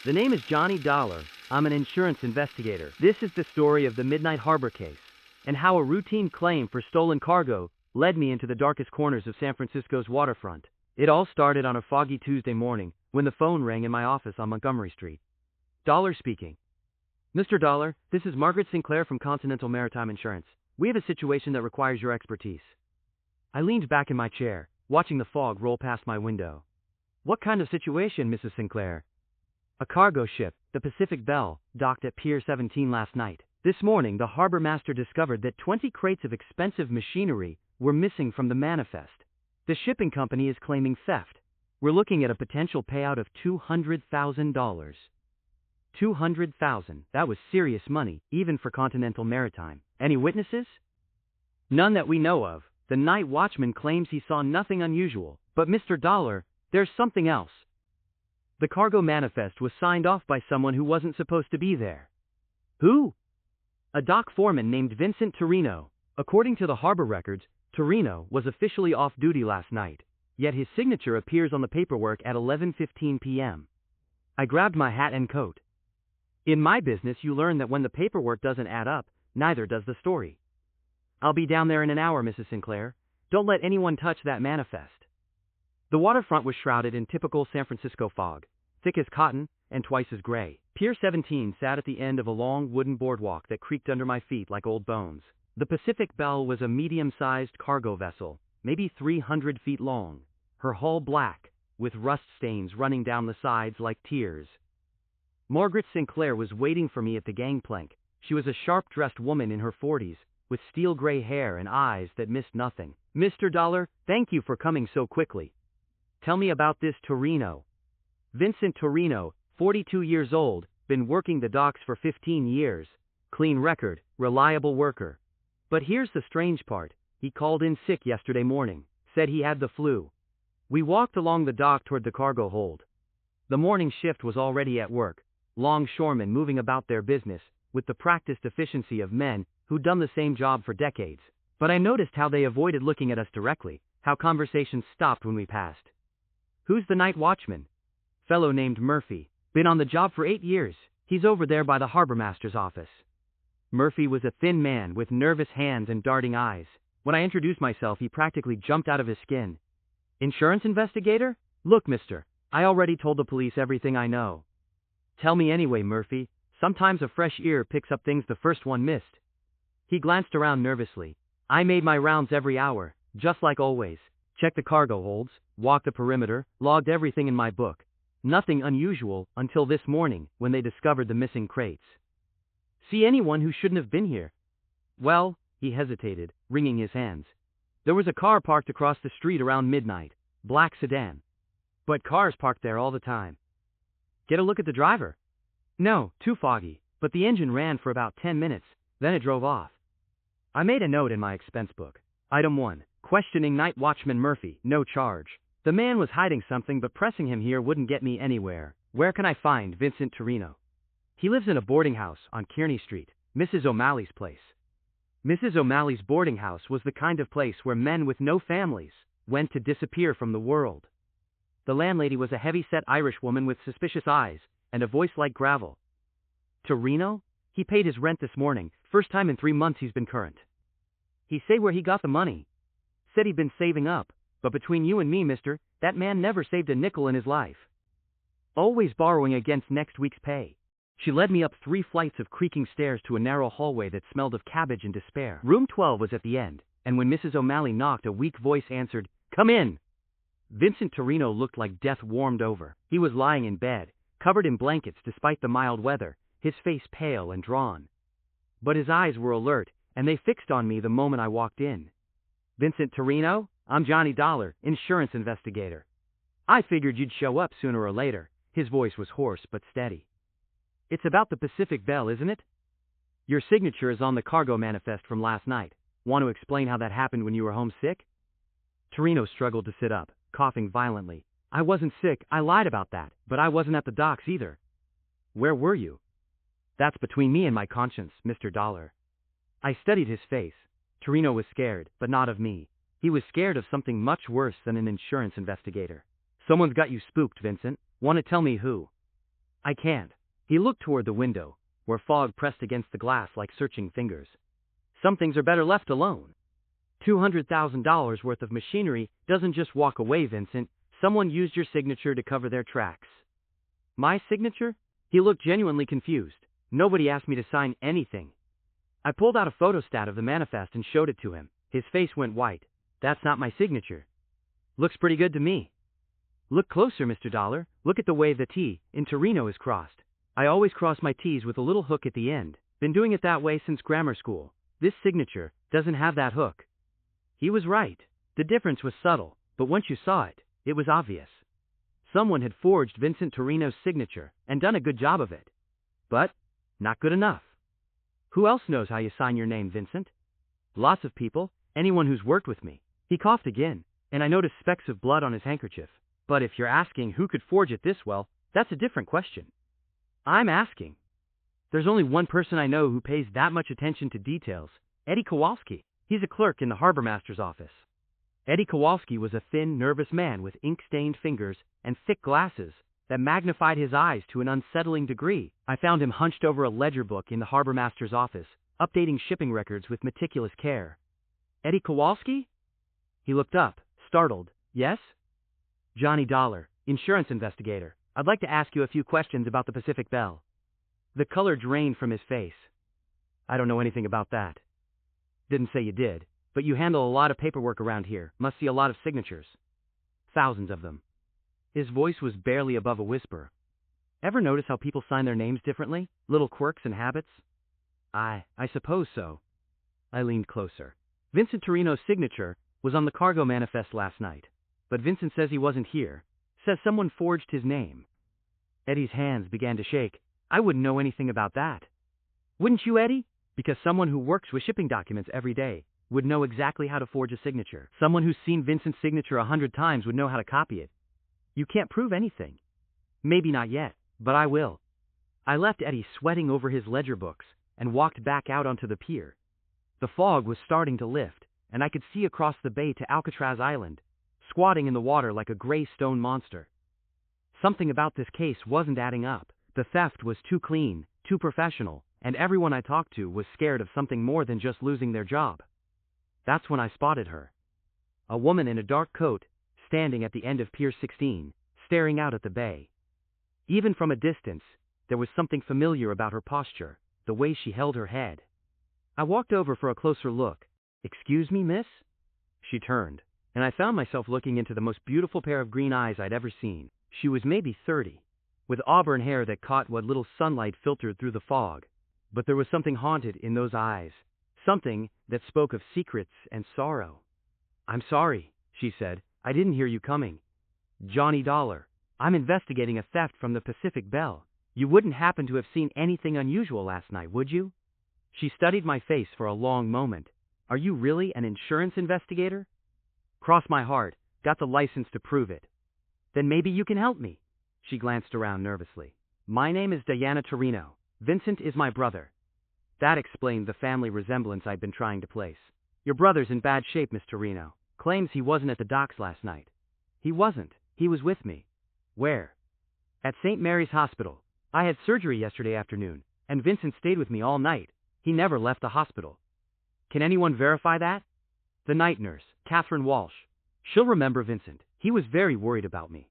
The name is Johnny Dollar. I'm an insurance investigator. This is the story of the Midnight Harbor case, and how a routine claim for stolen cargo led me into the darkest corners of San Francisco's waterfront. It all started on a foggy Tuesday morning when the phone rang in my office on Montgomery Street. Dollar speaking. Mr. Dollar, this is Margaret Sinclair from Continental Maritime Insurance. We have a situation that requires your expertise. I leaned back in my chair, watching the fog roll past my window. What kind of situation, Mrs. Sinclair? A cargo ship, the Pacific Belle, docked at Pier 17 last night. This morning, the harbor master discovered that 20 crates of expensive machinery were missing from the manifest. The shipping company is claiming theft. We're looking at a potential payout of $200,000. $200,000. That was serious money, even for Continental Maritime. Any witnesses? None that we know of. The night watchman claims he saw nothing unusual. But Mr. Dollar, there's something else. The cargo manifest was signed off by someone who wasn't supposed to be there. Who? A dock foreman named Vincent Torino. According to the harbor records, Torino was officially off duty last night, yet his signature appears on the paperwork at 11:15 p.m. I grabbed my hat and coat. In my business, you learn that when the paperwork doesn't add up, neither does the story. I'll be down there in an hour, Mrs. Sinclair. Don't let anyone touch that manifest. The waterfront was shrouded in typical San Francisco fog, thick as cotton and twice as gray. Pier 17 sat at the end of a long wooden boardwalk that creaked under my feet like old bones. The Pacific Belle was a medium-sized cargo vessel, maybe 300 feet long, her hull black, with rust stains running down the sides like tears. Margaret Sinclair was waiting for me at the gangplank. She was a sharp-dressed woman in her 40s, with steel-gray hair and eyes that missed nothing. Mr. Dollar, thank you for coming so quickly. Tell me about this Torino. Vincent Torino, 42 years old, been working the docks for 15 years. Clean record, reliable worker. But here's the strange part. He called in sick yesterday morning, said he had the flu. We walked along the dock toward the cargo hold. The morning shift was already at work, longshoremen moving about their business, with the practiced efficiency of men who'd done the same job for decades. But I noticed how they avoided looking at us directly, how conversations stopped when we passed. Who's the night watchman? Fellow named Murphy. Been on the job for 8 years. He's over there by the harbor master's office. Murphy was a thin man with nervous hands and darting eyes. When I introduced myself, he practically jumped out of his skin. Insurance investigator? Look, mister, I already told the police everything I know. Tell me anyway, Murphy. Sometimes a fresh ear picks up things the first one missed. He glanced around nervously. I made my rounds every hour, just like always. Checked the cargo holds, walked the perimeter, logged everything in my book. Nothing unusual until this morning when they discovered the missing crates. See anyone who shouldn't have been here? Well, he hesitated, wringing his hands. There was a car parked across the street around midnight, black sedan. But cars parked there all the time. Get a look at the driver? No, too foggy, but the engine ran for about 10 minutes, then it drove off. I made a note in my expense book. Item 1. Questioning night watchman Murphy, no charge. The man was hiding something, but pressing him here wouldn't get me anywhere. Where can I find Vincent Torino? He lives in a boarding house on Kearney Street, Mrs. O'Malley's place. Mrs. O'Malley's boarding house was the kind of place where men with no families went to disappear from the world. The landlady was a heavy-set Irish woman with suspicious eyes and a voice like gravel. Torino? He paid his rent this morning, first time in 3 months he's been current. He say where he got the money. Said he'd been saving up, but between you and me, mister, that man never saved a nickel in his life. Always borrowing against next week's pay. She led me up 3 flights of creaking stairs to a narrow hallway that smelled of cabbage and despair. Room 12 was at the end, and when Mrs. O'Malley knocked, a weak voice answered, "Come in!" Vincent Torino looked like death warmed over. He was lying in bed, covered in blankets despite the mild weather, his face pale and drawn. But his eyes were alert, and they fixed on me the moment I walked in. Vincent Torino? I'm Johnny Dollar, insurance investigator. I figured you'd show up sooner or later. His voice was hoarse but steady. It's about the Pacific Belle, isn't it? Your signature is on the cargo manifest from last night. Want to explain how that happened when you were homesick? Torino struggled to sit up, coughing violently. I wasn't sick, I lied about that, but I wasn't at the docks either. Where were you? That's between me and my conscience, Mr. Dollar. I studied his face. Torino was scared, but not of me. He was scared of something much worse than an insurance investigator. Someone's got you spooked, Vincent. Want to tell me who? I can't. He looked toward the window, where fog pressed against the glass like searching fingers. Some things are better left alone. $200,000 worth of machinery doesn't just walk away, Vincent. Someone used your signature to cover their tracks. My signature? He looked genuinely confused. Nobody asked me to sign anything. I pulled out a photostat of the manifest and showed it to him. His face went white. That's not my signature. Looks pretty good to me. Look closer, Mr. Dollar. Look at the way the T in Torino is crossed. I always cross my T's with a little hook at the end. Been doing it that way since grammar school. This signature doesn't have that hook. He was right. The difference was subtle, but once you saw it, it was obvious. Someone had forged Vincent Torino's signature and done a good job of it. But not good enough. Who else knows how you sign your name, Vincent? Lots of people, anyone who's worked with me. He coughed again, and I noticed specks of blood on his handkerchief. But if you're asking who could forge it this well, that's a different question. I'm asking. There's only one person I know who pays that much attention to details, Eddie Kowalski. He's a clerk in the harbormaster's office. Eddie Kowalski was a thin, nervous man with ink-stained fingers and thick glasses that magnified his eyes to an unsettling degree. I found him hunched over a ledger book in the harbormaster's office, updating shipping records with meticulous care. Eddie Kowalski? He looked up, startled. Yes? Johnny Dollar, insurance investigator. I'd like to ask you a few questions about the Pacific Bell. The color drained from his face. I don't know anything about that. Didn't say you did, but you handle a lot of paperwork around here. Must see a lot of signatures. Thousands of them. His voice was barely above a whisper. Ever notice how people sign their names differently? Little quirks and habits? I suppose so. I leaned closer. Vincent Torino's signature was on the cargo manifest last night, but Vincent says he wasn't here. Says someone forged his name. Eddie's hands began to shake. I wouldn't know anything about that. Wouldn't you, Eddie? Because someone who works with shipping documents every day would know exactly how to forge a signature. Someone who's seen Vincent's signature 100 times would know how to copy it. You can't prove anything. Maybe not yet, but I will. I left Eddie sweating over his ledger books and walked back out onto the pier. The fog was starting to lift, and I could see across the bay to Alcatraz Island, squatting in the water like a gray stone monster. Something about this case wasn't adding up. The theft was too clean, too professional, and everyone I talked to was scared of something more than just losing their job. That's when I spotted her. A woman in a dark coat, standing at the end of Pier 16, staring out at the bay. Even from a distance, there was something familiar about her posture, the way she held her head. I walked over for a closer look. "Excuse me, miss?" She turned, and I found myself looking into the most beautiful pair of green eyes I'd ever seen. She was maybe 30, with auburn hair that caught what little sunlight filtered through the fog. But there was something haunted in those eyes, something that spoke of secrets and sorrow. "I'm sorry," she said. "I didn't hear you coming." "Johnny Dollar. I'm investigating a theft from the Pacific Bell. You wouldn't happen to have seen anything unusual last night, would you?" She studied my face for a long moment. "Are you really an insurance investigator?" "Cross my heart. Got the license to prove it." "Then maybe you can help me." She glanced around nervously. "My name is Diana Torino. Vincent is my brother." That explained the family resemblance I'd been trying to place. "Your brother's in bad shape, Miss Torino. Claims he wasn't at the docks last night." "He wasn't. He was with me." "Where?" "At St. Mary's Hospital. I had surgery yesterday afternoon, and Vincent stayed with me all night. He never left the hospital." "Can anyone verify that?" "The night nurse, Catherine Walsh. She'll remember Vincent. He was very worried about me."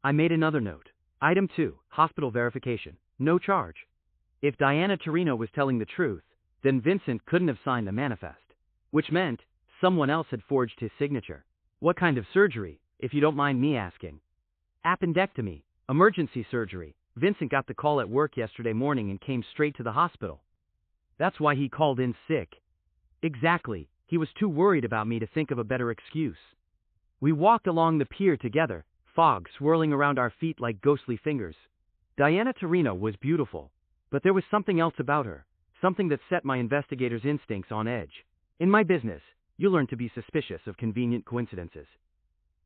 I made another note. Item 2, hospital verification. No charge. If Diana Torino was telling the truth, then Vincent couldn't have signed the manifest, which meant someone else had forged his signature. "What kind of surgery, if you don't mind me asking?" "Appendectomy. Emergency surgery. Vincent got the call at work yesterday morning and came straight to the hospital." "That's why he called in sick." "Exactly. He was too worried about me to think of a better excuse." We walked along the pier together, fog swirling around our feet like ghostly fingers. Diana Torino was beautiful, but there was something else about her, something that set my investigator's instincts on edge. In my business, you learn to be suspicious of convenient coincidences.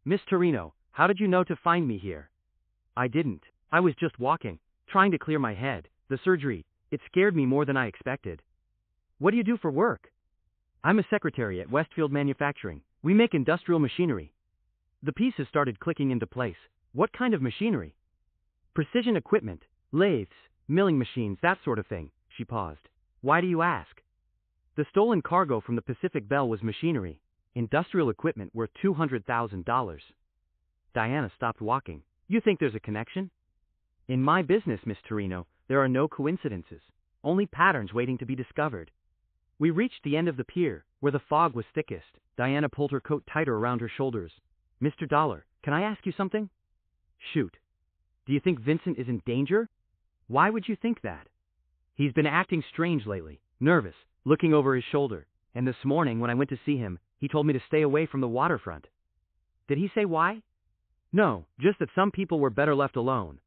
"Miss Torino, how did you know to find me here?" "I didn't. I was just walking, trying to clear my head. The surgery, it scared me more than I expected." "What do you do for work?" "I'm a secretary at Westfield Manufacturing. We make industrial machinery." The pieces started clicking into place. "What kind of machinery?" "Precision equipment. Lathes, milling machines, that sort of thing, she paused. Why do you ask? The stolen cargo from the Pacific Bell was machinery, industrial equipment worth $200,000. Diana stopped walking. You think there's a connection? In my business, Miss Torino, there are no coincidences, only patterns waiting to be discovered. We reached the end of the pier, where the fog was thickest. Diana pulled her coat tighter around her shoulders. Mr. Dollar, can I ask you something? Shoot. Do you think Vincent is in danger? Why would you think that? He's been acting strange lately, nervous, looking over his shoulder, and this morning when I went to see him, he told me to stay away from the waterfront. Did he say why? No, just that some people were better left alone.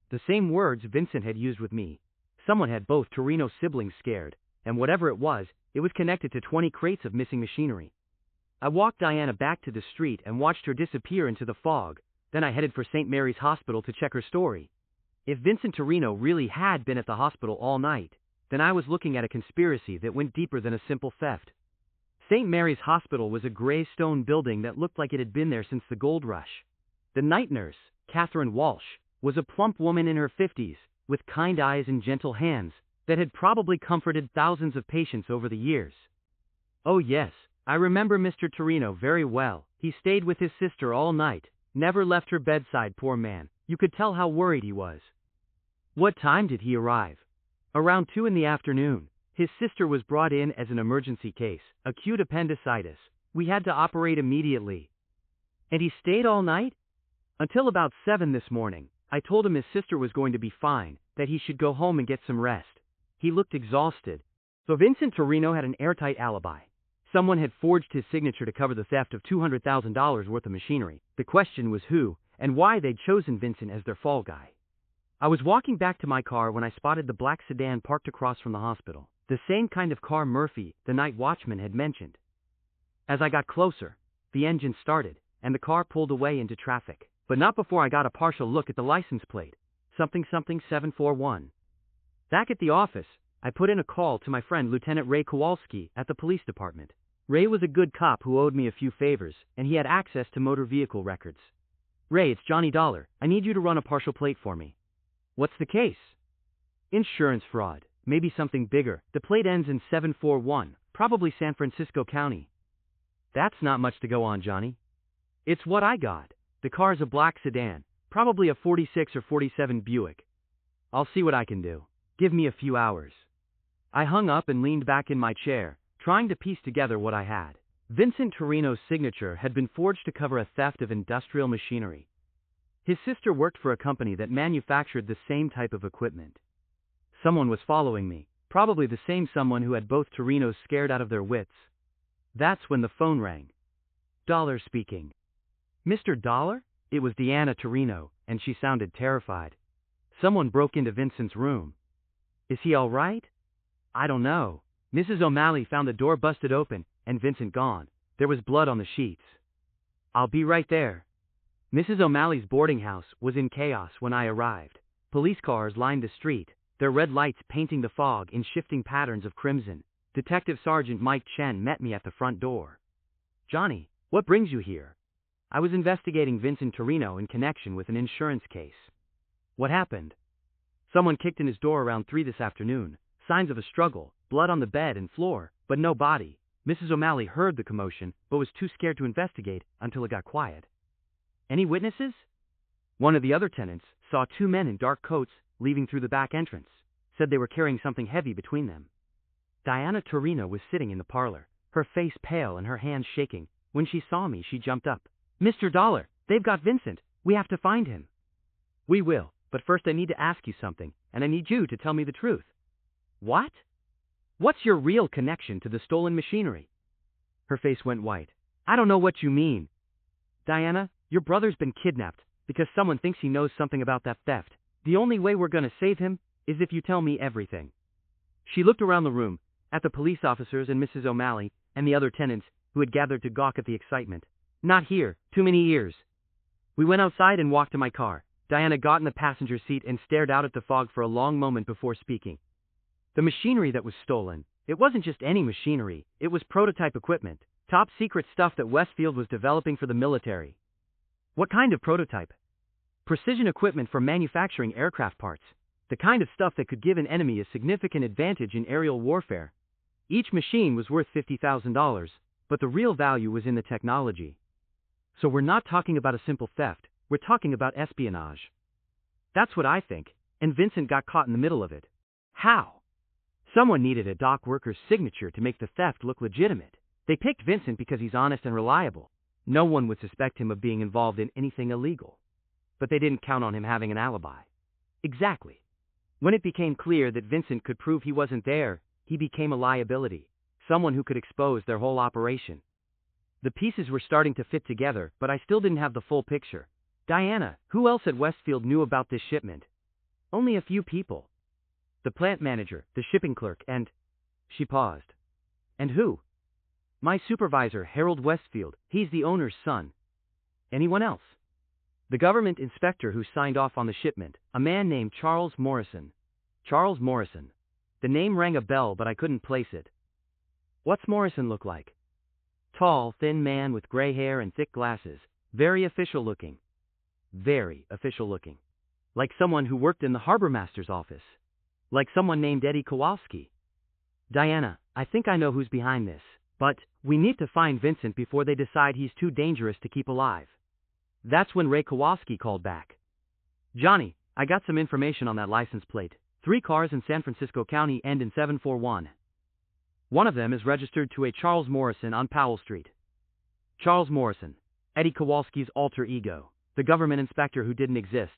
The same words Vincent had used with me. Someone had both Torino siblings scared, and whatever it was connected to 20 crates of missing machinery. I walked Diana back to the street and watched her disappear into the fog, then I headed for St. Mary's Hospital to check her story. If Vincent Torino really had been at the hospital all night, then I was looking at a conspiracy that went deeper than a simple theft. St. Mary's Hospital was a gray stone building that looked like it had been there since the gold rush. The night nurse, Catherine Walsh, was a plump woman in her 50s, with kind eyes and gentle hands, that had probably comforted thousands of patients over the years. Oh yes, I remember Mr. Torino very well. He stayed with his sister all night, never left her bedside, poor man. You could tell how worried he was. What time did he arrive? Around 2 in the afternoon. His sister was brought in as an emergency case, acute appendicitis. We had to operate immediately. And he stayed all night? Until about 7 this morning. I told him his sister was going to be fine, that he should go home and get some rest. He looked exhausted. So Vincent Torino had an airtight alibi. Someone had forged his signature to cover the theft of $200,000 worth of machinery. The question was who, and why they'd chosen Vincent as their fall guy. I was walking back to my car when I spotted the black sedan parked across from the hospital. The same kind of car Murphy, the night watchman, had mentioned. As I got closer, the engine started, and the car pulled away into traffic. But not before I got a partial look at the license plate. Something 741. Back at the office, I put in a call to my friend Lieutenant Ray Kowalski at the police department. Ray was a good cop who owed me a few favors, and he had access to motor vehicle records. Ray, it's Johnny Dollar. I need you to run a partial plate for me. What's the case? Insurance fraud. Maybe something bigger. The plate ends in 741, probably San Francisco County. That's not much to go on, Johnny. It's what I got. The car's a black sedan, probably a 46 or 47 Buick. I'll see what I can do. Give me a few hours. I hung up and leaned back in my chair, trying to piece together what I had. Vincent Torino's signature had been forged to cover a theft of industrial machinery. His sister worked for a company that manufactured the same type of equipment. Someone was following me, probably the same someone who had both Torinos scared out of their wits. That's when the phone rang. Dollar speaking. Mr. Dollar? It was Diana Torino, and she sounded terrified. Someone broke into Vincent's room. Is he all right? I don't know. Mrs. O'Malley found the door busted open, and Vincent gone. There was blood on the sheets. I'll be right there. Mrs. O'Malley's boarding house was in chaos when I arrived. Police cars lined the street, their red lights painting the fog in shifting patterns of crimson. Detective Sergeant Mike Chen met me at the front door. Johnny, what brings you here? I was investigating Vincent Torino in connection with an insurance case. What happened? Someone kicked in his door around 3 this afternoon. Signs of a struggle, blood on the bed and floor, but no body. Mrs. O'Malley heard the commotion, but was too scared to investigate until it got quiet. Any witnesses? One of the other tenants saw 2 men in dark coats leaving through the back entrance, said they were carrying something heavy between them. Diana Torino was sitting in the parlor, her face pale and her hands shaking. When she saw me, she jumped up. Mr. Dollar, they've got Vincent. We have to find him. We will, but first I need to ask you something, and I need you to tell me the truth. What? What's your real connection to the stolen machinery? Her face went white. I don't know what you mean. Diana, your brother's been kidnapped because someone thinks he knows something about that theft. The only way we're going to save him is if you tell me everything. She looked around the room, at the police officers and Mrs. O'Malley and the other tenants who had gathered to gawk at the excitement. Not here, too many years. We went outside and walked to my car. Diana got in the passenger seat and stared out at the fog for a long moment before speaking. The machinery that was stolen, it wasn't just any machinery, it was prototype equipment, top secret stuff that Westfield was developing for the military. What kind of prototype? Precision equipment for manufacturing aircraft parts. The kind of stuff that could give an enemy a significant advantage in aerial warfare. Each machine was worth $50,000, but the real value was in the technology. So we're not talking about a simple theft, we're talking about espionage. That's what I think, and Vincent got caught in the middle of it. How? Someone needed a dock worker's signature to make the theft look legitimate. They picked Vincent because he's honest and reliable. No one would suspect him of being involved in anything illegal. But they didn't count on him having an alibi. Exactly. When it became clear that Vincent could prove he wasn't there, he became a liability, someone who could expose their whole operation. The pieces were starting to fit together, but I still didn't have the full picture. Diana, who else at Westfield knew about this shipment? Only a few people. The plant manager, the shipping clerk, and... She paused. And who? My supervisor, Harold Westfield. He's the owner's son. Anyone else? The government inspector who signed off on the shipment, a man named Charles Morrison. Charles Morrison. The name rang a bell, but I couldn't place it. What's Morrison look like? Tall, thin man with gray hair and thick glasses. Very official looking. Very official looking. Like someone who worked in the harbor master's office. Like someone named Eddie Kowalski. Diana, I think I know who's behind this, but we need to find Vincent before they decide he's too dangerous to keep alive. That's when Ray Kowalski called back. Johnny, I got some information on that license plate. 3 cars in San Francisco County end in 741. One of them is registered to a Charles Morrison on Powell Street. Charles Morrison, Eddie Kowalski's alter ego, the government inspector who didn't exist.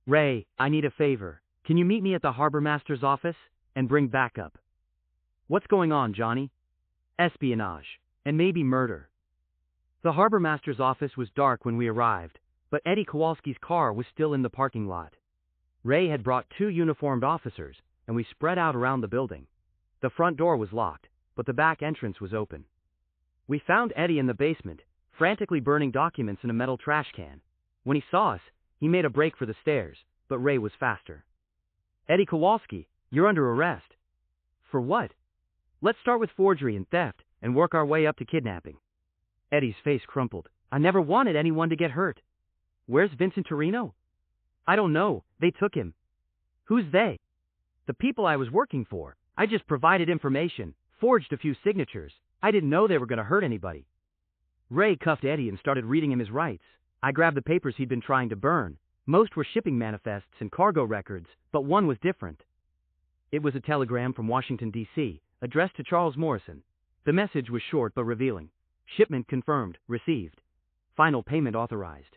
Ray, I need a favor. Can you meet me at the harbor master's office and bring backup? What's going on, Johnny? Espionage, and maybe murder. The harbor master's office was dark when we arrived, but Eddie Kowalski's car was still in the parking lot. Ray had brought 2 uniformed officers, and we spread out around the building. The front door was locked, but the back entrance was open. We found Eddie in the basement, frantically burning documents in a metal trash can. When he saw us, he made a break for the stairs, but Ray was faster. Eddie Kowalski, you're under arrest. For what? Let's start with forgery and theft, and work our way up to kidnapping. Eddie's face crumpled. I never wanted anyone to get hurt. Where's Vincent Torino? I don't know, they took him. Who's they? The people I was working for. I just provided information, forged a few signatures. I didn't know they were going to hurt anybody. Ray cuffed Eddie and started reading him his rights. I grabbed the papers he'd been trying to burn. Most were shipping manifests and cargo records, but one was different. It was a telegram from Washington, D.C., addressed to Charles Morrison. The message was short but revealing. Shipment confirmed, received. Final payment authorized.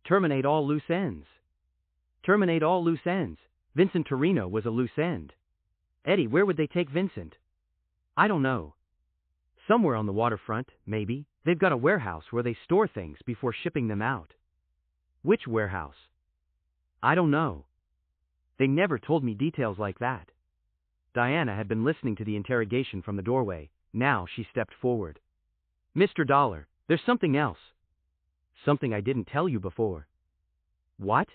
Terminate all loose ends. Terminate all loose ends. Vincent Torino was a loose end. Eddie, where would they take Vincent? I don't know. Somewhere on the waterfront, maybe. They've got a warehouse where they store things before shipping them out. Which warehouse? I don't know. They never told me details like that. Diana had been listening to the interrogation from the doorway. Now she stepped forward. Mr. Dollar, there's something else. Something I didn't tell you before. What?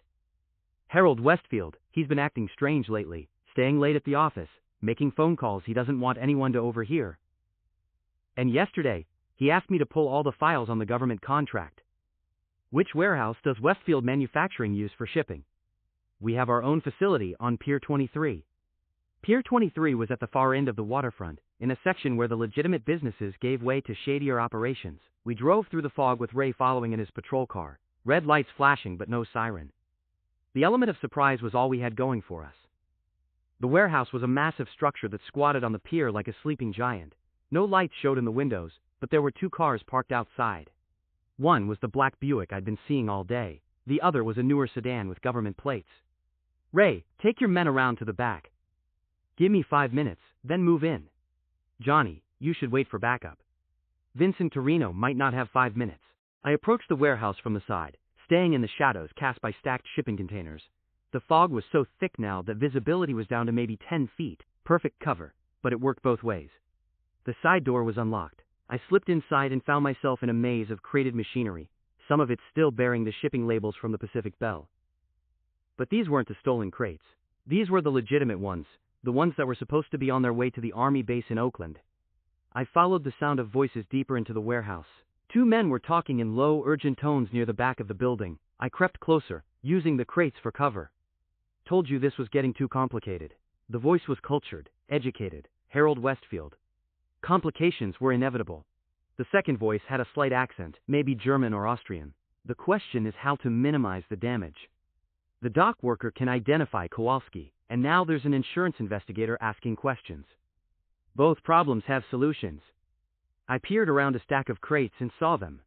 Harold Westfield, he's been acting strange lately, staying late at the office, making phone calls he doesn't want anyone to overhear. And yesterday, he asked me to pull all the files on the government contract. Which warehouse does Westfield Manufacturing use for shipping? We have our own facility on Pier 23. Pier 23 was at the far end of the waterfront, in a section where the legitimate businesses gave way to shadier operations. We drove through the fog with Ray following in his patrol car, red lights flashing but no siren. The element of surprise was all we had going for us. The warehouse was a massive structure that squatted on the pier like a sleeping giant. No lights showed in the windows, but there were 2 cars parked outside. One was the black Buick I'd been seeing all day. The other was a newer sedan with government plates. Ray, take your men around to the back. Give me 5 minutes, then move in. Johnny, you should wait for backup. Vincent Torino might not have 5 minutes. I approached the warehouse from the side, staying in the shadows cast by stacked shipping containers. The fog was so thick now that visibility was down to maybe 10 feet, perfect cover, but it worked both ways. The side door was unlocked. I slipped inside and found myself in a maze of crated machinery, some of it still bearing the shipping labels from the Pacific Bell. But these weren't the stolen crates. These were the legitimate ones, the ones that were supposed to be on their way to the Army base in Oakland. I followed the sound of voices deeper into the warehouse. 2 men were talking in low, urgent tones near the back of the building. I crept closer, using the crates for cover. Told you this was getting too complicated. The voice was cultured, educated, Harold Westfield. Complications were inevitable. The second voice had a slight accent, maybe German or Austrian. The question is how to minimize the damage. The dock worker can identify Kowalski, and now there's an insurance investigator asking questions. Both problems have solutions. I peered around a stack of crates and saw them.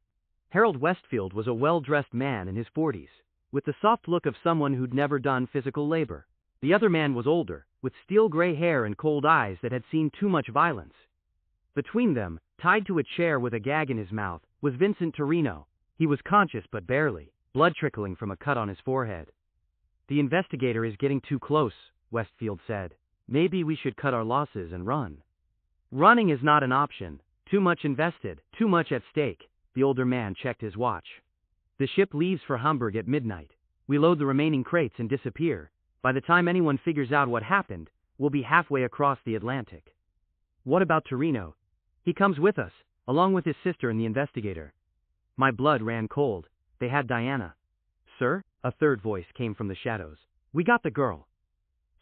Harold Westfield was a well-dressed man in his 40s, with the soft look of someone who'd never done physical labor. The other man was older, with steel gray hair and cold eyes that had seen too much violence. Between them, tied to a chair with a gag in his mouth, was Vincent Torino. He was conscious but barely, blood trickling from a cut on his forehead. The investigator is getting too close, Westfield said. Maybe we should cut our losses and run. Running is not an option. Too much invested, too much at stake. The older man checked his watch. The ship leaves for Hamburg at midnight. We load the remaining crates and disappear. By the time anyone figures out what happened, we'll be halfway across the Atlantic. What about Torino? He comes with us, along with his sister and the investigator. My blood ran cold. They had Diana. Sir? A third voice came from the shadows. We got the girl.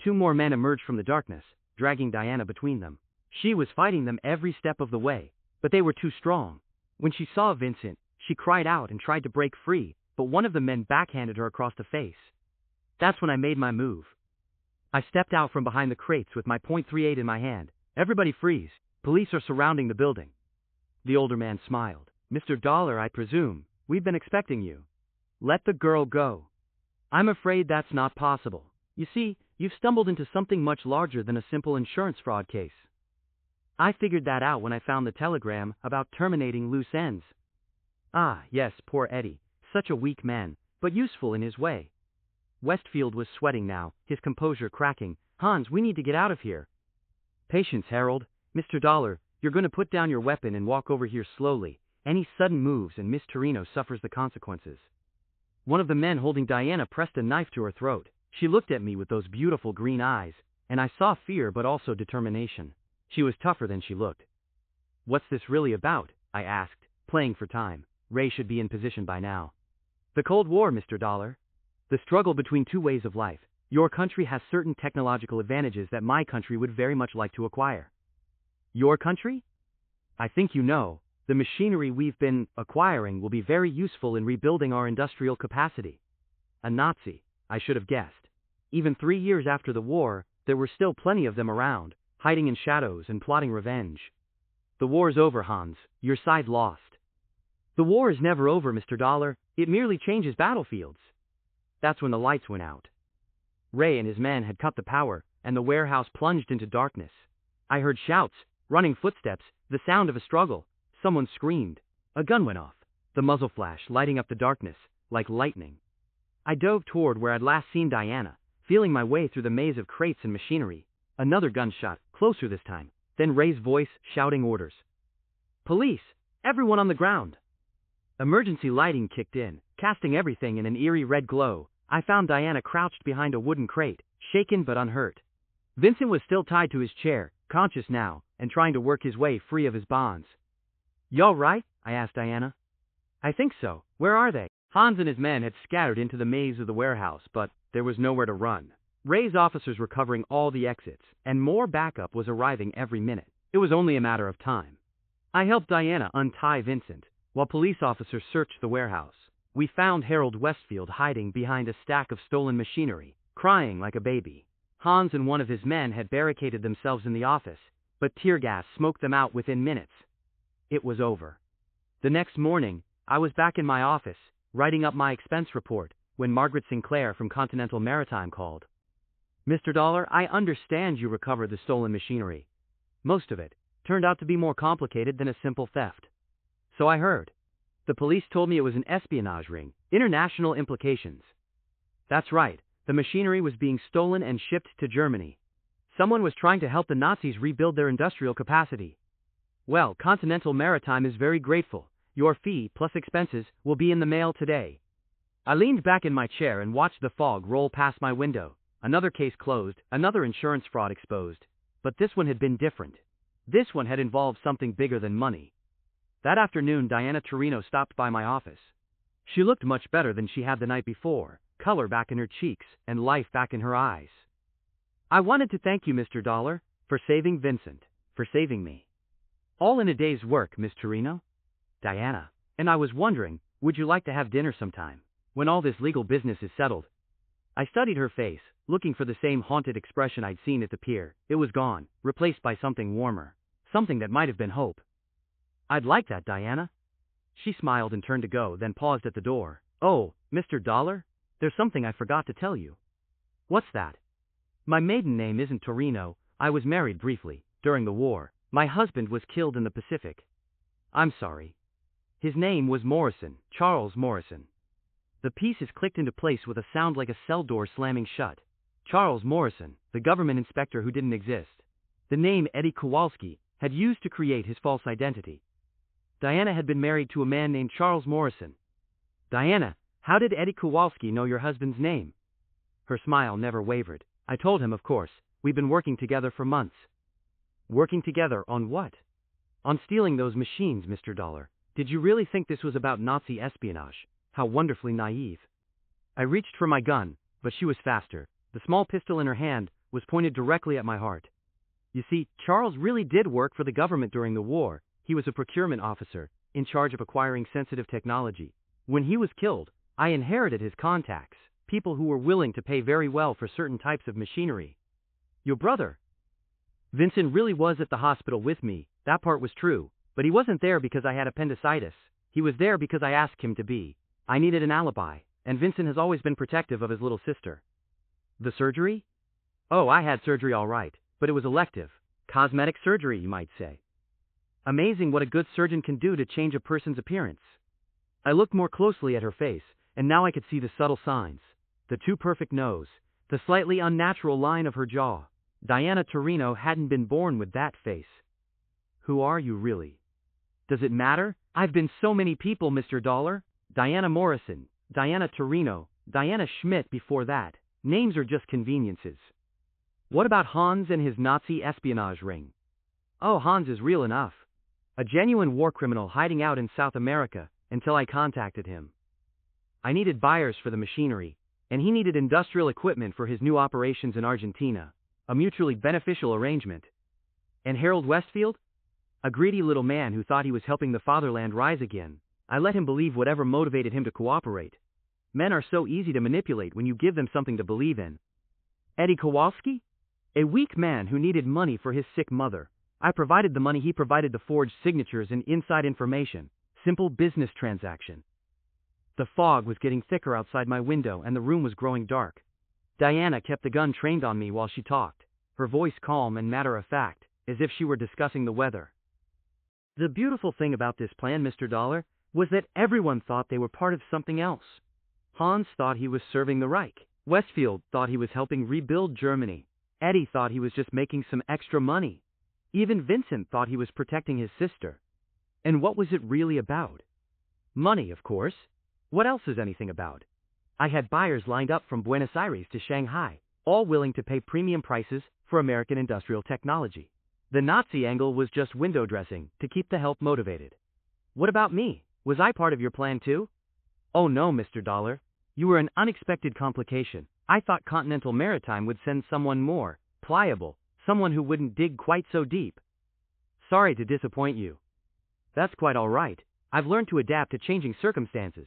Two more men emerged from the darkness, dragging Diana between them. She was fighting them every step of the way, but they were too strong. When she saw Vincent, she cried out and tried to break free, but one of the men backhanded her across the face. That's when I made my move. I stepped out from behind the crates with my .38 in my hand. Everybody freeze. Police are surrounding the building. The older man smiled. Mr. Dollar, I presume. We've been expecting you. Let the girl go. I'm afraid that's not possible. You see, you've stumbled into something much larger than a simple insurance fraud case. I figured that out when I found the telegram about terminating loose ends. Ah, yes, poor Eddie. Such a weak man, but useful in his way. Westfield was sweating now, his composure cracking. Hans, we need to get out of here. Patience, Harold. Mr. Dollar, you're going to put down your weapon and walk over here slowly. Any sudden moves and Miss Torino suffers the consequences. One of the men holding Diana pressed a knife to her throat. She looked at me with those beautiful green eyes, and I saw fear but also determination. She was tougher than she looked. What's this really about? I asked, playing for time. Ray should be in position by now. The Cold War, Mr. Dollar. The struggle between two ways of life. Your country has certain technological advantages that my country would very much like to acquire. Your country? I think you know, the machinery we've been acquiring will be very useful in rebuilding our industrial capacity. A Nazi, I should have guessed. Even 3 years after the war, there were still plenty of them around, hiding in shadows and plotting revenge. The war's over, Hans. Your side lost. The war is never over, Mr. Dollar. It merely changes battlefields. That's when the lights went out. Ray and his men had cut the power, and the warehouse plunged into darkness. I heard shouts, running footsteps, the sound of a struggle. Someone screamed. A gun went off, the muzzle flash lighting up the darkness, like lightning. I dove toward where I'd last seen Diana, feeling my way through the maze of crates and machinery. Another gunshot, closer this time, then Ray's voice shouting orders. Police! Everyone on the ground! Emergency lighting kicked in, casting everything in an eerie red glow. I found Diana crouched behind a wooden crate, shaken but unhurt. Vincent was still tied to his chair, conscious now, and trying to work his way free of his bonds. You all right? I asked Diana. I think so. Where are they? Hans and his men had scattered into the maze of the warehouse, but there was nowhere to run. Ray's officers were covering all the exits, and more backup was arriving every minute. It was only a matter of time. I helped Diana untie Vincent, while police officers searched the warehouse. We found Harold Westfield hiding behind a stack of stolen machinery, crying like a baby. Hans and one of his men had barricaded themselves in the office, but tear gas smoked them out within minutes. It was over. The next morning, I was back in my office, writing up my expense report, when Margaret Sinclair from Continental Maritime called. Mr. Dollar, I understand you recovered the stolen machinery. Most of it turned out to be more complicated than a simple theft. So I heard. The police told me it was an espionage ring, international implications. That's right, the machinery was being stolen and shipped to Germany. Someone was trying to help the Nazis rebuild their industrial capacity. Well, Continental Maritime is very grateful. Your fee plus expenses will be in the mail today. I leaned back in my chair and watched the fog roll past my window. Another case closed, another insurance fraud exposed. But this one had been different. This one had involved something bigger than money. That afternoon, Diana Torino stopped by my office. She looked much better than she had the night before, color back in her cheeks, and life back in her eyes. I wanted to thank you, Mr. Dollar, for saving Vincent, for saving me. All in a day's work, Miss Torino. Diana. And I was wondering, would you like to have dinner sometime, when all this legal business is settled? I studied her face, looking for the same haunted expression I'd seen at the pier. It was gone, replaced by something warmer, something that might have been hope. I'd like that, Diana. She smiled and turned to go, then paused at the door. Oh, Mr. Dollar, there's something I forgot to tell you. What's that? My maiden name isn't Torino. I was married briefly, during the war. My husband was killed in the Pacific. I'm sorry. His name was Morrison, Charles Morrison. The pieces clicked into place with a sound like a cell door slamming shut. Charles Morrison, the government inspector who didn't exist. The name Eddie Kowalski had used to create his false identity. Diana had been married to a man named Charles Morrison. Diana, how did Eddie Kowalski know your husband's name? Her smile never wavered. I told him, of course. We've been working together for months. Working together on what? On stealing those machines, Mr. Dollar. Did you really think this was about Nazi espionage? How wonderfully naive. I reached for my gun, but she was faster. The small pistol in her hand was pointed directly at my heart. You see, Charles really did work for the government during the war. He was a procurement officer, in charge of acquiring sensitive technology. When he was killed, I inherited his contacts, people who were willing to pay very well for certain types of machinery. Your brother? Vincent really was at the hospital with me, that part was true, but he wasn't there because I had appendicitis. He was there because I asked him to be. I needed an alibi, and Vincent has always been protective of his little sister. The surgery? Oh, I had surgery all right, but it was elective. Cosmetic surgery, you might say. Amazing what a good surgeon can do to change a person's appearance. I looked more closely at her face, and now I could see the subtle signs. The too perfect nose, the slightly unnatural line of her jaw. Diana Torino hadn't been born with that face. Who are you really? Does it matter? I've been so many people, Mr. Dollar. Diana Morrison, Diana Torino, Diana Schmidt before that. Names are just conveniences. What about Hans and his Nazi espionage ring? Oh, Hans is real enough. A genuine war criminal hiding out in South America, until I contacted him. I needed buyers for the machinery, and he needed industrial equipment for his new operations in Argentina. A mutually beneficial arrangement. And Harold Westfield? A greedy little man who thought he was helping the fatherland rise again. I let him believe whatever motivated him to cooperate. Men are so easy to manipulate when you give them something to believe in. Eddie Kowalski? A weak man who needed money for his sick mother. I provided the money, he provided the forged signatures and inside information. Simple business transaction. The fog was getting thicker outside my window and the room was growing dark. Diana kept the gun trained on me while she talked, her voice calm and matter-of-fact, as if she were discussing the weather. The beautiful thing about this plan, Mr. Dollar, was that everyone thought they were part of something else. Hans thought he was serving the Reich. Westfield thought he was helping rebuild Germany. Eddie thought he was just making some extra money. Even Vincent thought he was protecting his sister. And what was it really about? Money, of course. What else is anything about? I had buyers lined up from Buenos Aires to Shanghai, all willing to pay premium prices for American industrial technology. The Nazi angle was just window dressing to keep the help motivated. What about me? Was I part of your plan too? Oh no, Mr. Dollar. You were an unexpected complication. I thought Continental Maritime would send someone more pliable, someone who wouldn't dig quite so deep. Sorry to disappoint you. That's quite all right. I've learned to adapt to changing circumstances.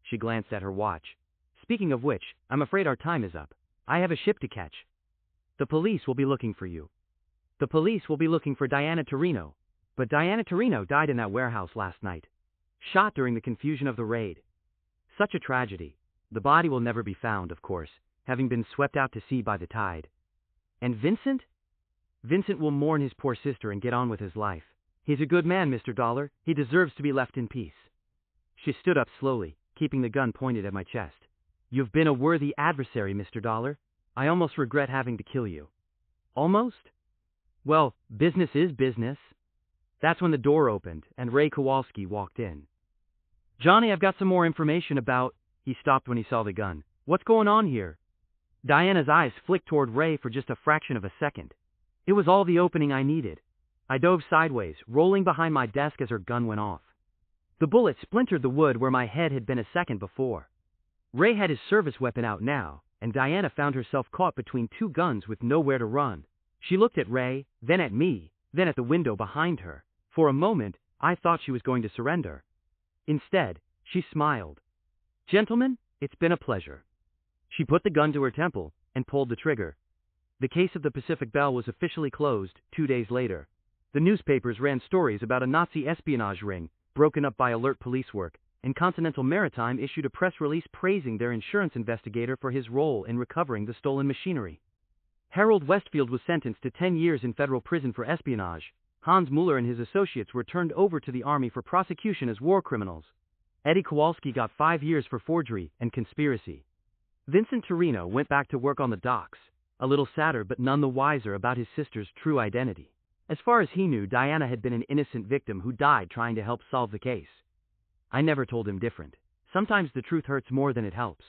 She glanced at her watch. Speaking of which, I'm afraid our time is up. I have a ship to catch. The police will be looking for you. The police will be looking for Diana Torino. But Diana Torino died in that warehouse last night. Shot during the confusion of the raid. Such a tragedy. The body will never be found, of course, having been swept out to sea by the tide. And Vincent? Vincent will mourn his poor sister and get on with his life. He's a good man, Mr. Dollar. He deserves to be left in peace. She stood up slowly, keeping the gun pointed at my chest. You've been a worthy adversary, Mr. Dollar. I almost regret having to kill you. Almost? Well, business is business. That's when the door opened, and Ray Kowalski walked in. Johnny, I've got some more information about... He stopped when he saw the gun. What's going on here? Diana's eyes flicked toward Ray for just a fraction of a second. It was all the opening I needed. I dove sideways, rolling behind my desk as her gun went off. The bullet splintered the wood where my head had been a second before. Ray had his service weapon out now, and Diana found herself caught between two guns with nowhere to run. She looked at Ray, then at me, then at the window behind her. For a moment, I thought she was going to surrender. Instead, she smiled. "Gentlemen, it's been a pleasure." She put the gun to her temple and pulled the trigger. The case of the Pacific Belle was officially closed 2 days later. The newspapers ran stories about a Nazi espionage ring, broken up by alert police work, and Continental Maritime issued a press release praising their insurance investigator for his role in recovering the stolen machinery. Harold Westfield was sentenced to 10 years in federal prison for espionage. Hans Mueller and his associates were turned over to the army for prosecution as war criminals. Eddie Kowalski got 5 years for forgery and conspiracy. Vincent Torino went back to work on the docks, a little sadder but none the wiser about his sister's true identity. As far as he knew, Diana had been an innocent victim who died trying to help solve the case. I never told him different. Sometimes the truth hurts more than it helps.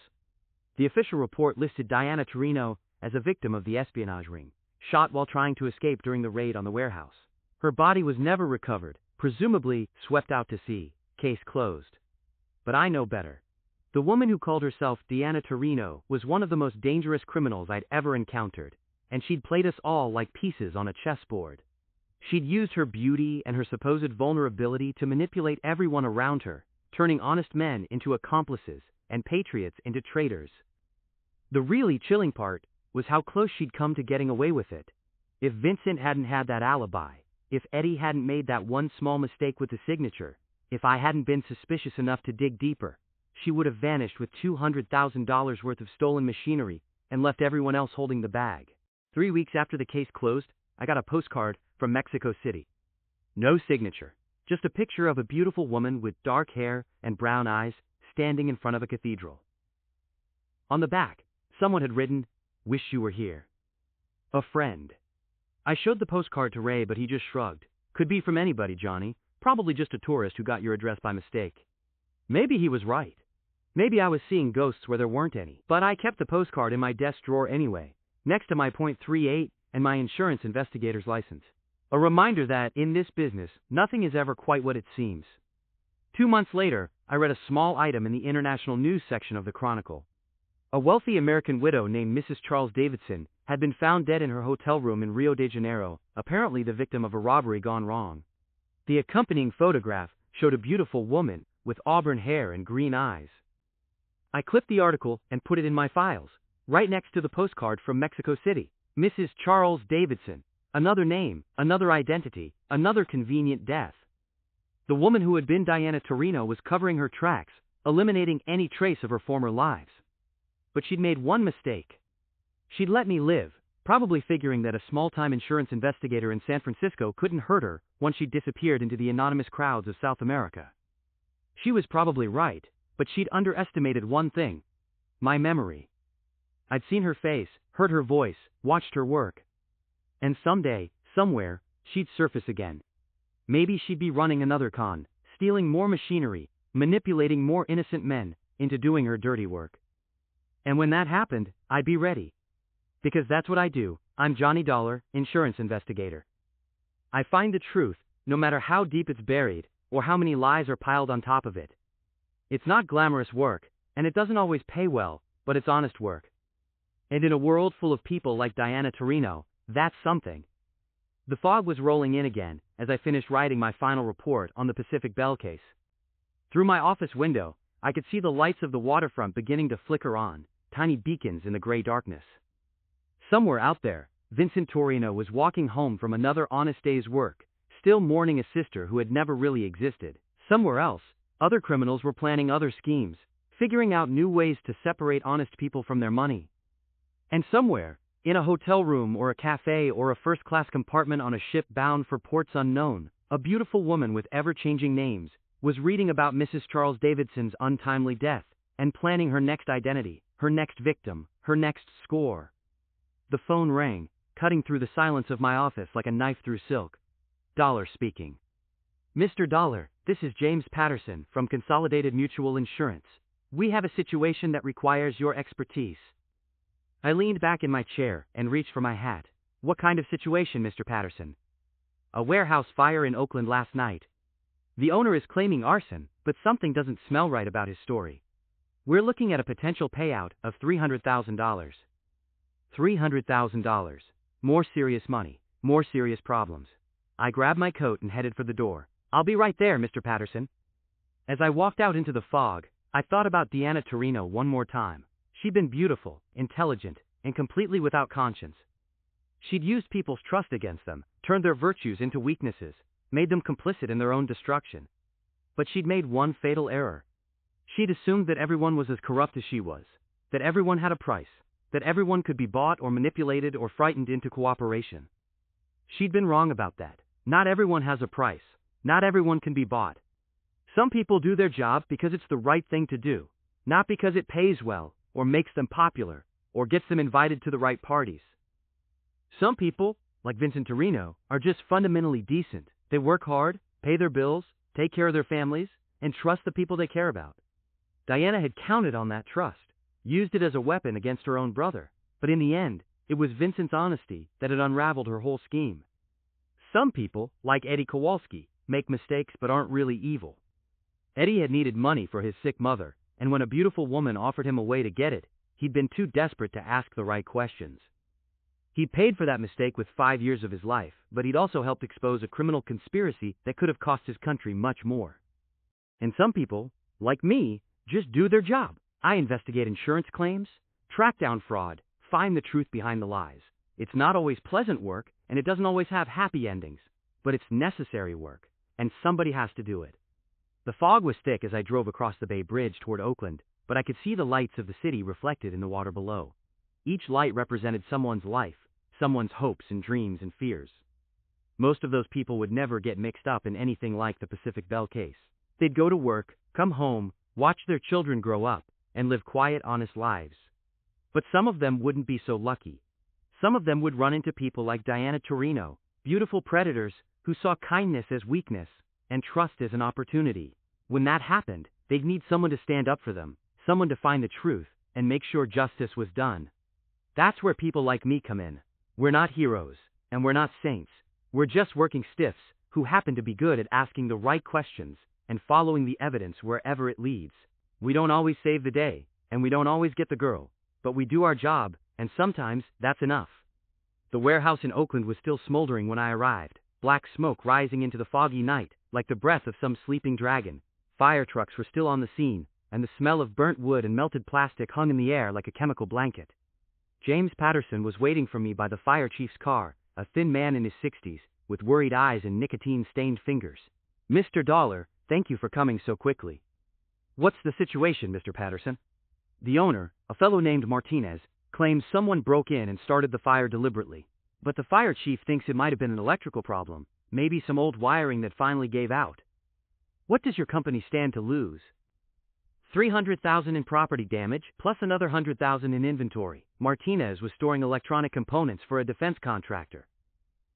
The official report listed Diana Torino as a victim of the espionage ring, shot while trying to escape during the raid on the warehouse. Her body was never recovered, presumably swept out to sea. Case closed. But I know better. The woman who called herself Diana Torino was one of the most dangerous criminals I'd ever encountered, and she'd played us all like pieces on a chessboard. She'd used her beauty and her supposed vulnerability to manipulate everyone around her, turning honest men into accomplices and patriots into traitors. The really chilling part was how close she'd come to getting away with it. If Vincent hadn't had that alibi, if Eddie hadn't made that one small mistake with the signature, if I hadn't been suspicious enough to dig deeper, she would have vanished with $200,000 worth of stolen machinery and left everyone else holding the bag. 3 weeks after the case closed, I got a postcard from Mexico City. No signature, just a picture of a beautiful woman with dark hair and brown eyes standing in front of a cathedral. On the back, someone had written, "Wish you were here. A friend." I showed the postcard to Ray, but he just shrugged. "Could be from anybody, Johnny. Probably just a tourist who got your address by mistake." Maybe he was right. Maybe I was seeing ghosts where there weren't any. But I kept the postcard in my desk drawer anyway, next to my .38 and my insurance investigator's license. A reminder that, in this business, nothing is ever quite what it seems. 2 months later, I read a small item in the international news section of the Chronicle. A wealthy American widow named Mrs. Charles Davidson had been found dead in her hotel room in Rio de Janeiro, apparently the victim of a robbery gone wrong. The accompanying photograph showed a beautiful woman with auburn hair and green eyes. I clipped the article and put it in my files, right next to the postcard from Mexico City. Mrs. Charles Davidson. Another name, another identity, another convenient death. The woman who had been Diana Torino was covering her tracks, eliminating any trace of her former lives. But she'd made one mistake. She'd let me live, probably figuring that a small-time insurance investigator in San Francisco couldn't hurt her once she'd disappeared into the anonymous crowds of South America. She was probably right, but she'd underestimated one thing: my memory. I'd seen her face, heard her voice, watched her work. And someday, somewhere, she'd surface again. Maybe she'd be running another con, stealing more machinery, manipulating more innocent men into doing her dirty work. And when that happened, I'd be ready. Because that's what I do. I'm Johnny Dollar, insurance investigator. I find the truth, no matter how deep it's buried, or how many lies are piled on top of it. It's not glamorous work, and it doesn't always pay well, but it's honest work. And in a world full of people like Diana Torino, that's something. The fog was rolling in again as I finished writing my final report on the Pacific Belle case. Through my office window, I could see the lights of the waterfront beginning to flicker on, tiny beacons in the gray darkness. Somewhere out there, Vincent Torino was walking home from another honest day's work, still mourning a sister who had never really existed. Somewhere else, other criminals were planning other schemes, figuring out new ways to separate honest people from their money. And somewhere, in a hotel room or a cafe or a first-class compartment on a ship bound for ports unknown, a beautiful woman with ever-changing names was reading about Mrs. Charles Davidson's untimely death and planning her next identity, her next victim, her next score. The phone rang, cutting through the silence of my office like a knife through silk. Dollar speaking. "Mr. Dollar, this is James Patterson from Consolidated Mutual Insurance. We have a situation that requires your expertise." I leaned back in my chair and reached for my hat. "What kind of situation, Mr. Patterson?" "A warehouse fire in Oakland last night. The owner is claiming arson, but something doesn't smell right about his story." We're looking at a potential payout of $300,000. $300,000. More serious money, more serious problems. I grabbed my coat and headed for the door. I'll be right there, Mr. Patterson. As I walked out into the fog, I thought about Deanna Torino one more time. She'd been beautiful, intelligent, and completely without conscience. She'd used people's trust against them, turned their virtues into weaknesses, made them complicit in their own destruction. But she'd made one fatal error. She'd assumed that everyone was as corrupt as she was, that everyone had a price, that everyone could be bought or manipulated or frightened into cooperation. She'd been wrong about that. Not everyone has a price. Not everyone can be bought. Some people do their job because it's the right thing to do, not because it pays well, or makes them popular, or gets them invited to the right parties. Some people, like Vincent Torino, are just fundamentally decent. They work hard, pay their bills, take care of their families, and trust the people they care about. Diana had counted on that trust, used it as a weapon against her own brother, but in the end, it was Vincent's honesty that had unraveled her whole scheme. Some people, like Eddie Kowalski, make mistakes but aren't really evil. Eddie had needed money for his sick mother, and when a beautiful woman offered him a way to get it, he'd been too desperate to ask the right questions. He'd paid for that mistake with 5 years of his life, but he'd also helped expose a criminal conspiracy that could have cost his country much more. And some people, like me, just do their job. I investigate insurance claims, track down fraud, find the truth behind the lies. It's not always pleasant work, and it doesn't always have happy endings, but it's necessary work, and somebody has to do it. The fog was thick as I drove across the Bay Bridge toward Oakland, but I could see the lights of the city reflected in the water below. Each light represented someone's life, someone's hopes and dreams and fears. Most of those people would never get mixed up in anything like the Pacific Bell case. They'd go to work, come home, watch their children grow up, and live quiet, honest lives. But some of them wouldn't be so lucky. Some of them would run into people like Diana Torino, beautiful predators who saw kindness as weakness and trust as an opportunity. When that happened, they'd need someone to stand up for them, someone to find the truth and make sure justice was done. That's where people like me come in. We're not heroes, and we're not saints. We're just working stiffs who happen to be good at asking the right questions and following the evidence wherever it leads. We don't always save the day, and we don't always get the girl, but we do our job, and sometimes that's enough. The warehouse in Oakland was still smoldering when I arrived, black smoke rising into the foggy night, like the breath of some sleeping dragon. Fire trucks were still on the scene, and the smell of burnt wood and melted plastic hung in the air like a chemical blanket. James Patterson was waiting for me by the fire chief's car, a thin man in his 60s, with worried eyes and nicotine-stained fingers. "Mr. Dollar, thank you for coming so quickly." "What's the situation, Mr. Patterson?" The owner, a fellow named Martinez, claims someone broke in and started the fire deliberately. But the fire chief thinks it might have been an electrical problem, maybe some old wiring that finally gave out. "What does your company stand to lose?" $300,000 in property damage, plus another $100,000 in inventory. Martinez was storing electronic components for a defense contractor.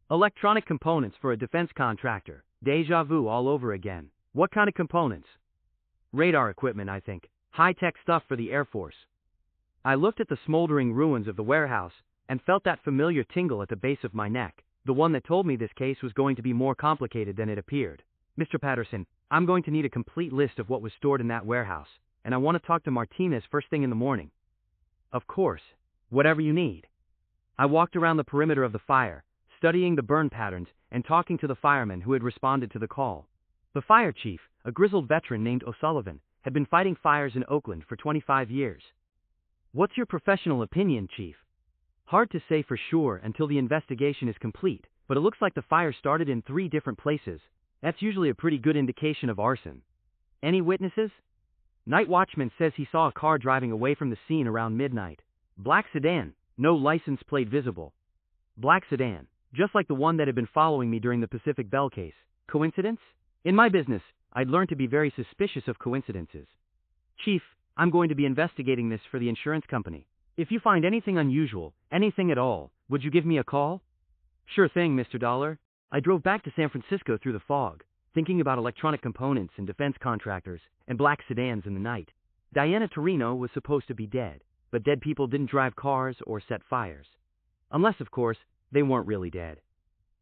Electronic components for a defense contractor. Deja vu all over again. What kind of components? Radar equipment, I think. High-tech stuff for the Air Force. I looked at the smoldering ruins of the warehouse and felt that familiar tingle at the base of my neck, the one that told me this case was going to be more complicated than it appeared. "Mr. Patterson, I'm going to need a complete list of what was stored in that warehouse, and I want to talk to Martinez first thing in the morning." "Of course. Whatever you need." I walked around the perimeter of the fire, studying the burn patterns and talking to the firemen who had responded to the call. The fire chief, a grizzled veteran named O'Sullivan, had been fighting fires in Oakland for 25 years. "What's your professional opinion, Chief?" "Hard to say for sure until the investigation is complete, but it looks like the fire started in 3 different places. That's usually a pretty good indication of arson." "Any witnesses?" "Night watchman says he saw a car driving away from the scene around midnight. Black sedan, no license plate visible." "Black sedan, just like the one that had been following me during the Pacific Bell case. Coincidence?" "In my business, I'd learned to be very suspicious of coincidences." "Chief, I'm going to be investigating this for the insurance company. If you find anything unusual, anything at all, would you give me a call?" "Sure thing, Mr. Dollar." I drove back to San Francisco through the fog, thinking about electronic components and defense contractors and black sedans in the night. Diana Torino was supposed to be dead, but dead people didn't drive cars or set fires. Unless, of course, they weren't really dead.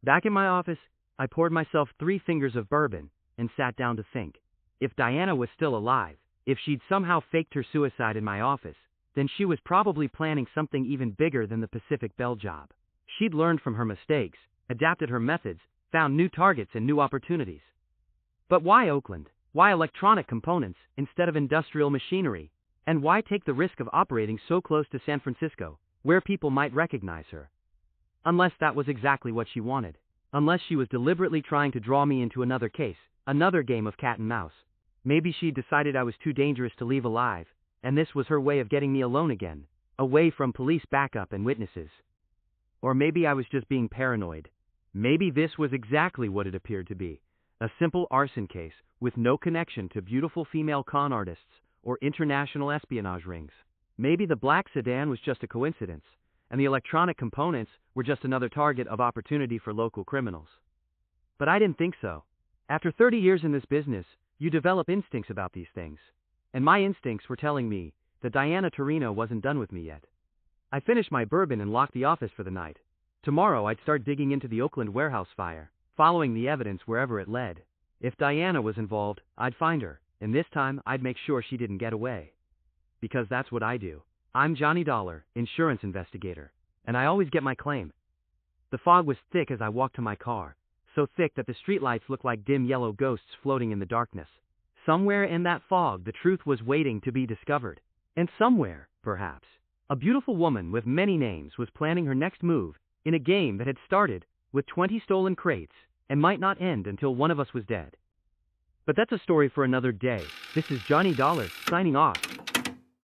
Back in my office, I poured myself 3 fingers of bourbon and sat down to think. If Diana was still alive, If she'd somehow faked her suicide in my office, then she was probably planning something even bigger than the Pacific Bell job. She'd learned from her mistakes, adapted her methods, found new targets and new opportunities. But why Oakland? Why electronic components instead of industrial machinery? And why take the risk of operating so close to San Francisco, where people might recognize her? Unless that was exactly what she wanted. Unless she was deliberately trying to draw me into another case, another game of cat and mouse. Maybe she decided I was too dangerous to leave alive, and this was her way of getting me alone again, away from police backup and witnesses. Or maybe I was just being paranoid. Maybe this was exactly what it appeared to be. A simple arson case, with no connection to beautiful female con artists or international espionage rings. Maybe the black sedan was just a coincidence, and the electronic components were just another target of opportunity for local criminals. But I didn't think so. After 30 years in this business, you develop instincts about these things. And my instincts were telling me that Diana Torino wasn't done with me yet. I finished my bourbon and locked the office for the night. Tomorrow I'd start digging into the Oakland warehouse fire, following the evidence wherever it led. If Diana was involved, I'd find her, and this time I'd make sure she didn't get away. Because that's what I do. I'm Johnny Dollar, insurance investigator, and I always get my claim. The fog was thick as I walked to my car, so thick that the streetlights looked like dim yellow ghosts floating in the darkness. Somewhere in that fog the truth was waiting to be discovered. And somewhere, perhaps, a beautiful woman with many names was planning her next move in a game that had started with 20 stolen crates and might not end until one of us was dead. But that's a story for another day. This is Johnny Dollar, signing off.